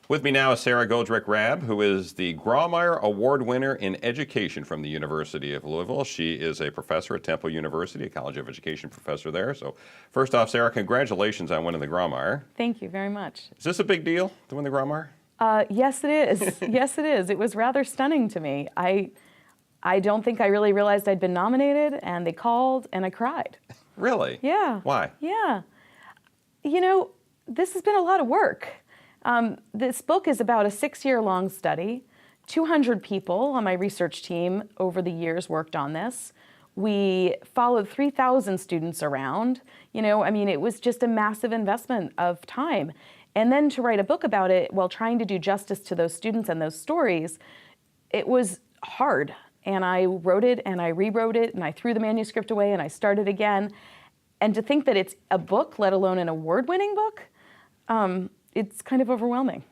With me now is Sara Goldrick-Rab, who is the Grawemeyer Award winner in education from the University of Louisville. She is a professor at Temple University, a College of Education professor there. So first off, Sara, congratulations on winning the Grawemeyer. Thank you very much. Is this a big deal to win the Grawemeyer? Yes, it is. Yes, it is. It was rather stunning to me. I don't think I really realized I'd been nominated, and they called, and I cried. Really? Yeah. Why? Yeah. You know, this has been a lot of work. This book is about a 6-year-long study. 200 people on my research team over the years worked on this. We followed 3,000 students around. You know, I mean, it was just a massive investment of time. And then to write a book about it while trying to do justice to those students and those stories, it was hard. And I wrote it and I rewrote it and I threw the manuscript away and I started again. And to think that it's a book, let alone an award-winning book, it's kind of overwhelming.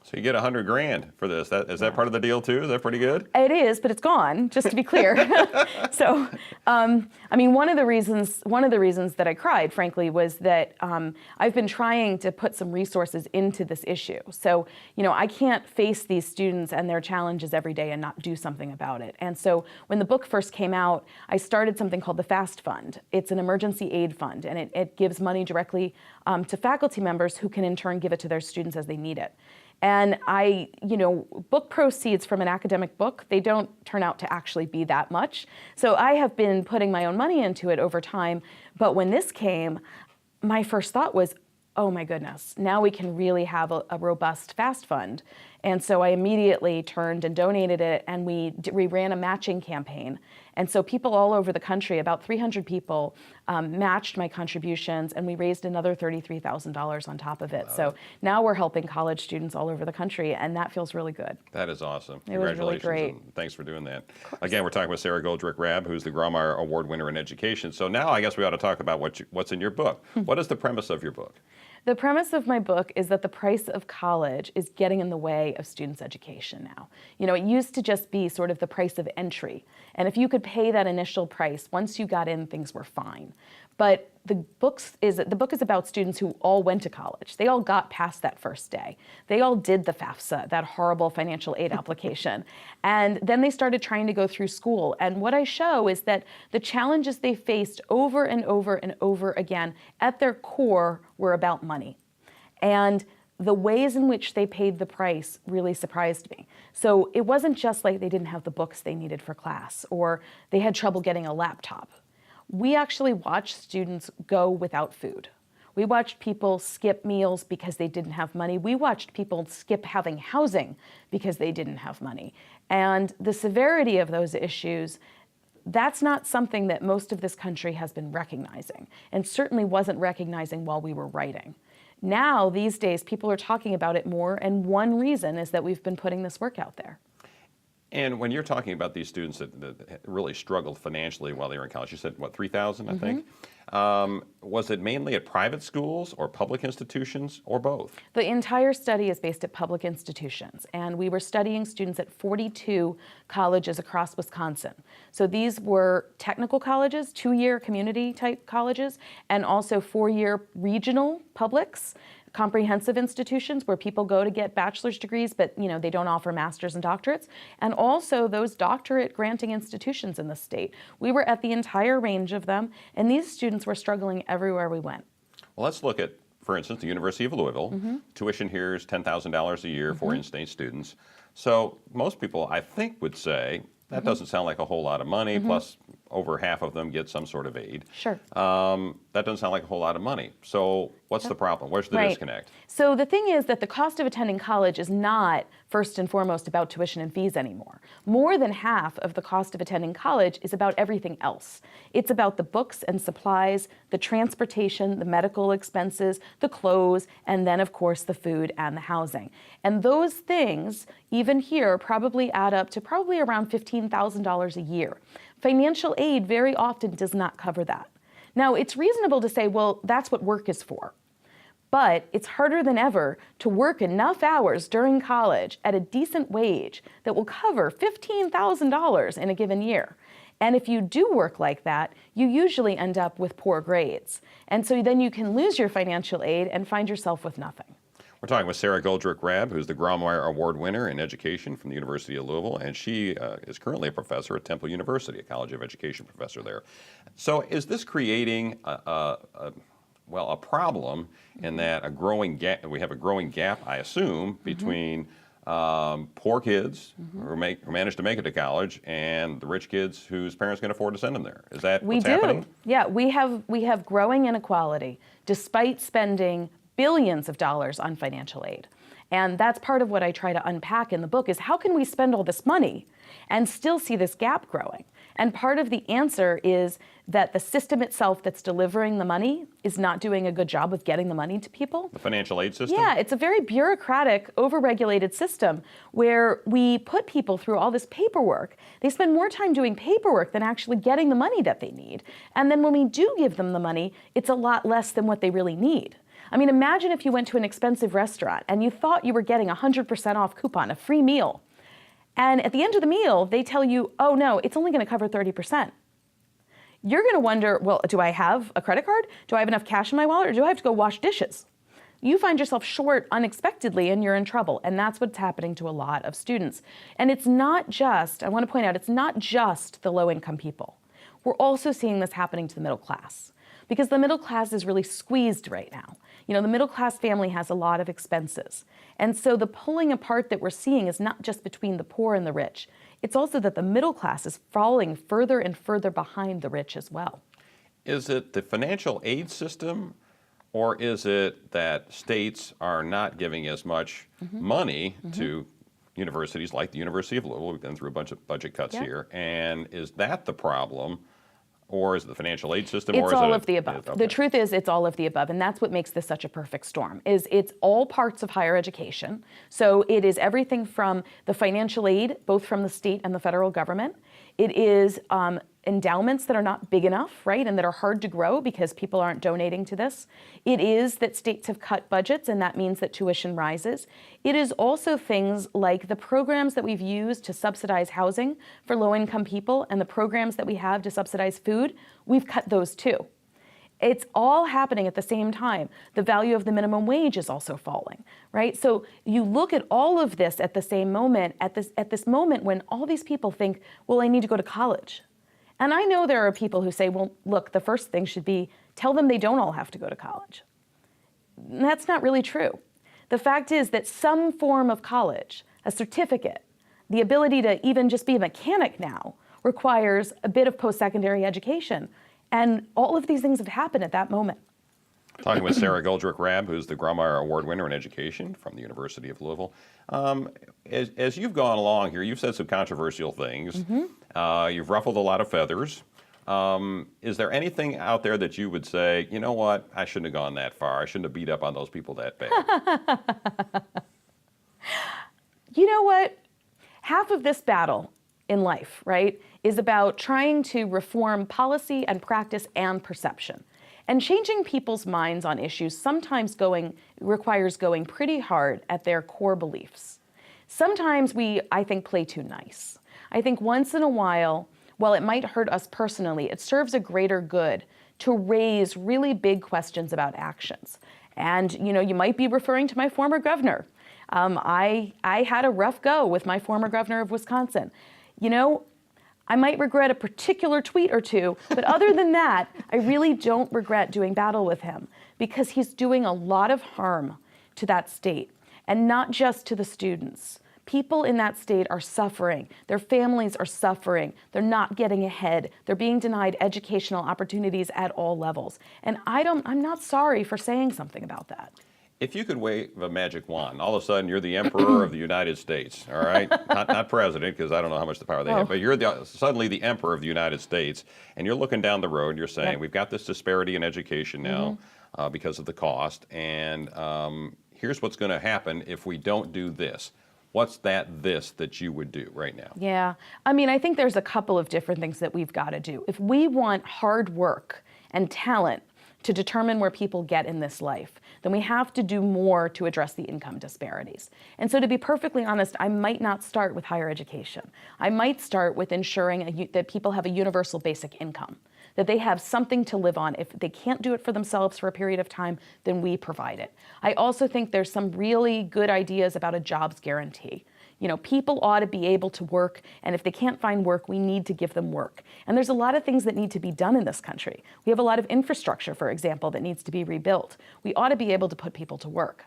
So you get $100,000 for this. Is that part of the deal too? Is that pretty good? It is, but it's gone, just to be clear. So, I mean, one of the reasons that I cried, frankly, was that I've been trying to put some resources into this issue. So, you know, I can't face these students and their challenges every day and not do something about it. And so when the book first came out, I started something called the FAST Fund. It's an emergency aid fund, and it gives money directly to faculty members who can in turn give it to their students as they need it. And book proceeds from an academic book, they don't turn out to actually be that much. So I have been putting my own money into it over time. But when this came, my first thought was, oh my goodness, now we can really have a robust FAST fund. And so I immediately turned and donated it, and we ran a matching campaign. And so people all over the country, about 300 people, matched my contributions, and we raised another $33,000 on top of it. Wow. So now we're helping college students all over the country, and that feels really good. That is awesome. It was really great. And thanks for doing that. Again, we're talking with Sara Goldrick-Rab, who's the Grawemeyer Award winner in education. So now I guess we ought to talk about what's in your book. What is the premise of your book? The premise of my book is that the price of college is getting in the way of students' education now. You know, it used to just be sort of the price of entry. And if you could pay that initial price, once you got in, things were fine. But the book is about students who all went to college. They all got past that first day. They all did the FAFSA, that horrible financial aid application. And then they started trying to go through school. And what I show is that the challenges they faced over and over and over again, at their core, were about money. And the ways in which they paid the price really surprised me. So it wasn't just like they didn't have the books they needed for class, or they had trouble getting a laptop. We actually watched students go without food. We watched people skip meals because they didn't have money. We watched people skip having housing because they didn't have money. And the severity of those issues, that's not something that most of this country has been recognizing, and certainly wasn't recognizing while we were writing. Now, these days, people are talking about it more, and one reason is that we've been putting this work out there. And when you're talking about these students that really struggled financially while they were in college, you said, what, 3,000, I think? Was it mainly at private schools or public institutions, or both? The entire study is based at public institutions, and we were studying students at 42 colleges across Wisconsin. So these were technical colleges, 2-year community-type colleges, and also 4-year regional publics, comprehensive institutions where people go to get bachelor's degrees, but they don't offer master's and doctorates, and also those doctorate granting institutions in the state. We were at the entire range of them, and these students were struggling everywhere we went. Well, let's look at, for instance, the University of Louisville. Tuition here is $10,000 a year for in-state students. So most people, I think, would say, that doesn't sound like a whole lot of money, plus over half of them get some sort of aid. Sure. That doesn't sound like a whole lot of money. So what's the problem? Where's the disconnect? So the thing is that the cost of attending college is not first and foremost about tuition and fees anymore. More than half of the cost of attending college is about everything else. It's about the books and supplies, the transportation, the medical expenses, the clothes, and then of course the food and the housing. And those things, even here, probably add up to probably around $15,000 a year. Financial aid very often does not cover that. Now, it's reasonable to say, well, that's what work is for. But it's harder than ever to work enough hours during college at a decent wage that will cover $15,000 in a given year. And if you do work like that, you usually end up with poor grades. And so then you can lose your financial aid and find yourself with nothing. We're talking with Sara Goldrick-Rab, who's the Grawemeyer Award winner in education from the University of Louisville, and she is currently a professor at Temple University, a College of Education professor there. So is this creating a problem in that a growing gap, we have a growing gap, I assume, between poor kids who manage to make it to college and the rich kids whose parents can afford to send them there? Is that what's happening? Yeah, we have growing inequality despite spending billions of dollars on financial aid. And that's part of what I try to unpack in the book is how can we spend all this money and still see this gap growing? And part of the answer is that the system itself that's delivering the money is not doing a good job of getting the money to people. The financial aid system? Yeah, it's a very bureaucratic, overregulated system where we put people through all this paperwork. They spend more time doing paperwork than actually getting the money that they need. And then when we do give them the money, it's a lot less than what they really need. I mean, imagine if you went to an expensive restaurant and you thought you were getting a 100% off coupon, a free meal. And at the end of the meal, they tell you, oh no, it's only gonna cover 30%. You're gonna wonder, well, do I have a credit card? Do I have enough cash in my wallet, or do I have to go wash dishes? You find yourself short unexpectedly and you're in trouble. And that's what's happening to a lot of students. And it's not just, I wanna point out, it's not just the low-income people. We're also seeing this happening to the middle class, because the middle class is really squeezed right now. You know, the middle class family has a lot of expenses. And so the pulling apart that we're seeing is not just between the poor and the rich. It's also that the middle class is falling further and further behind the rich as well. Is it the financial aid system, or is it that states are not giving as much money to universities like the University of Louisville? We've been through a bunch of budget cuts here. And is that the problem? Or is it the financial aid system? It's or is all it of the above. Okay. The truth is it's all of the above, and that's what makes this such a perfect storm, is it's all parts of higher education. So it is everything from the financial aid, both from the state and the federal government. It is endowments that are not big enough, right, and that are hard to grow because people aren't donating to this. It is that states have cut budgets, and that means that tuition rises. It is also things like the programs that we've used to subsidize housing for low-income people and the programs that we have to subsidize food, we've cut those too. It's all happening at the same time. The value of the minimum wage is also falling, right? So you look at all of this at the same moment, at this moment when all these people think, well, I need to go to college. And I know there are people who say, well, look, the first thing should be tell them they don't all have to go to college. And that's not really true. The fact is that some form of college, a certificate, the ability to even just be a mechanic now requires a bit of post-secondary education. And all of these things have happened at that moment. Talking with Sara Goldrick-Rab, who's the Grawemeyer Award winner in education from the University of Louisville. As you've gone along here, you've said some controversial things. You've ruffled a lot of feathers. Is there anything out there that you would say, you know what, I shouldn't have gone that far. I shouldn't have beat up on those people that bad? You know what? Half of this battle in life, right, is about trying to reform policy and practice and perception. And changing people's minds on issues sometimes requires going pretty hard at their core beliefs. Sometimes we, I think, play too nice. I think once in a while it might hurt us personally, it serves a greater good to raise really big questions about actions. And you know, you might be referring to my former governor. I had a rough go with my former governor of Wisconsin. You know, I might regret a particular tweet or two, but other than that, I really don't regret doing battle with him because he's doing a lot of harm to that state, and not just to the students. People in that state are suffering. Their families are suffering. They're not getting ahead. They're being denied educational opportunities at all levels. And I'm not sorry for saying something about that. If you could wave a magic wand, all of a sudden you're the emperor of the United States, all right? Not president, because I don't know how much the power they have, but you're suddenly the emperor of the United States, and you're looking down the road and you're saying, we've got this disparity in education now because of the cost, and here's what's going to happen if we don't do this. What's this that you would do right now? Yeah, I mean, I think there's a couple of different things that we've got to do. If we want hard work and talent to determine where people get in this life, then we have to do more to address the income disparities. And so to be perfectly honest, I might not start with higher education. I might start with ensuring that people have a universal basic income that they have something to live on. If they can't do it for themselves for a period of time, then we provide it. I also think there's some really good ideas about a jobs guarantee. You know, people ought to be able to work, and if they can't find work, we need to give them work. And there's a lot of things that need to be done in this country. We have a lot of infrastructure, for example, that needs to be rebuilt. We ought to be able to put people to work.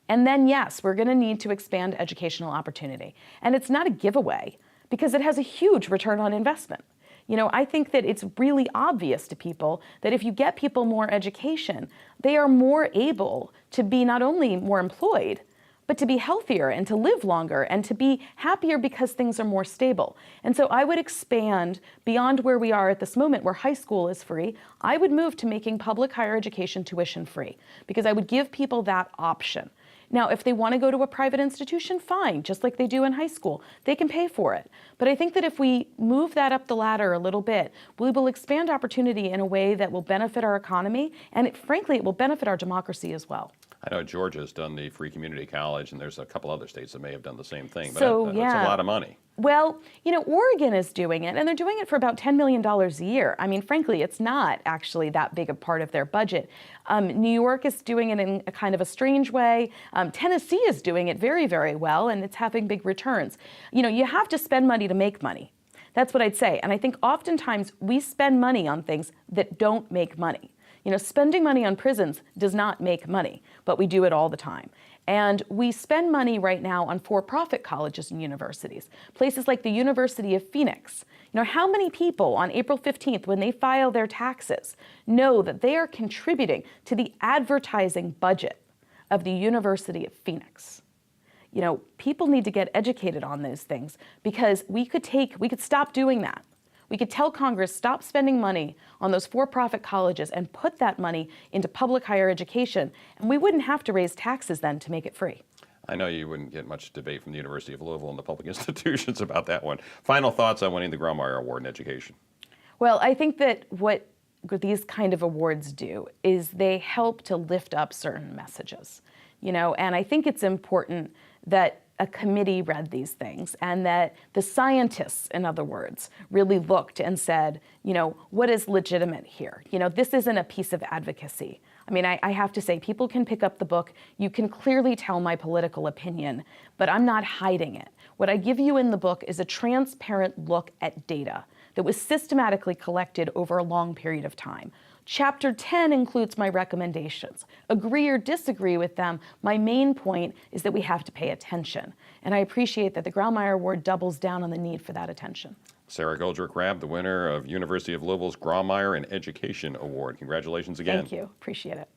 And then, yes, we're going to need to expand educational opportunity. And it's not a giveaway because it has a huge return on investment. You know, I think that it's really obvious to people that if you get people more education, they are more able to be not only more employed, but to be healthier and to live longer and to be happier because things are more stable. And so I would expand beyond where we are at this moment, where high school is free. I would move to making public higher education tuition free because I would give people that option. Now, if they want to go to a private institution, fine, just like they do in high school. They can pay for it. But I think that if we move that up the ladder a little bit, we will expand opportunity in a way that will benefit our economy, and frankly, it will benefit our democracy as well. I know Georgia's done the free community college, and there's a couple other states that may have done the same thing, but So, it's yeah. a lot of money. Well, you know, Oregon is doing it, and they're doing it for about $10 million a year. I mean, frankly, it's not actually that big a part of their budget. New York is doing it in a kind of a strange way. Tennessee is doing it very, very well, and it's having big returns. You know, you have to spend money to make money. That's what I'd say. And I think oftentimes we spend money on things that don't make money. You know, spending money on prisons does not make money, but we do it all the time. And we spend money right now on for-profit colleges and universities, places like the University of Phoenix. You know, how many people on April 15th, when they file their taxes, know that they are contributing to the advertising budget of the University of Phoenix? You know, people need to get educated on those things because we could stop doing that. We could tell Congress, stop spending money on those for-profit colleges and put that money into public higher education, and we wouldn't have to raise taxes then to make it free. I know you wouldn't get much debate from the University of Louisville and the public institutions about that one. Final thoughts on winning the Grawemeyer Award in education? Well, I think that what these kind of awards do is they help to lift up certain messages, you know, and I think it's important that a committee read these things and that the scientists, in other words, really looked and said, you know, what is legitimate here? You know, this isn't a piece of advocacy. I mean, I have to say, people can pick up the book. You can clearly tell my political opinion, but I'm not hiding it. What I give you in the book is a transparent look at data that was systematically collected over a long period of time. Chapter 10 includes my recommendations. Agree or disagree with them, my main point is that we have to pay attention. And I appreciate that the Grawemeyer Award doubles down on the need for that attention. Sara Goldrick-Rab, the winner of University of Louisville's Grawemeyer in Education Award. Congratulations again. Thank you. Appreciate it.